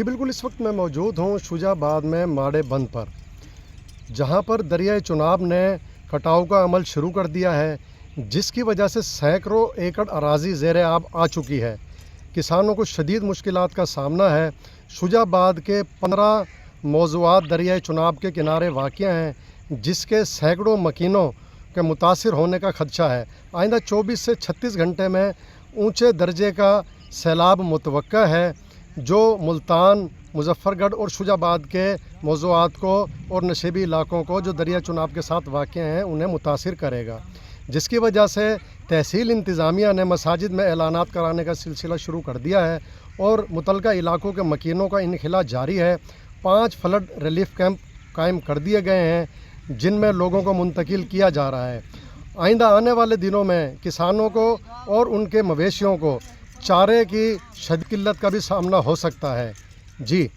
जी बिल्कुल, इस वक्त मैं मौजूद हूँ शुजाबाद में माड़े बंद पर, जहाँ पर दरियाए चुनाब ने कटाव का अमल शुरू कर दिया है, जिसकी वजह से सैकड़ों एकड़ अराज़ी ज़ेरे आब आ चुकी है। किसानों को शदीद मुश्किलात का सामना है। शुजाबाद के 15 मौज़ूआत दरियाए चुनाब के किनारे वाक़या हैं, जिसके सैकड़ों मकीनों के मुतासिर होने का खदशा है। आइंदा 24 से 36 घंटे में ऊँचे दर्जे का सैलाब मुतवक्का है, जो मुल्तान, मुज़फ़्फ़रगढ़ और शुजाबाद के मौज़ूआत को और नशेबी इलाकों को जो दरिया चुनाब के साथ वाक़या हैं उन्हें मुतासिर करेगा, जिसकी वजह से तहसील इंतज़ामिया ने मसाजिद में एलानात कराने का सिलसिला शुरू कर दिया है और मुतलका इलाकों के मकीनों का इनखिला जारी है। 5 फ्लड रिलीफ कैंप कायम कर दिए गए हैं, जिनमें लोगों को मुंतकिल किया जा रहा है। आइंदा आने वाले दिनों में किसानों को और उनके मवेशियों को चारे की शदीद किल्लत का भी सामना हो सकता है। जी।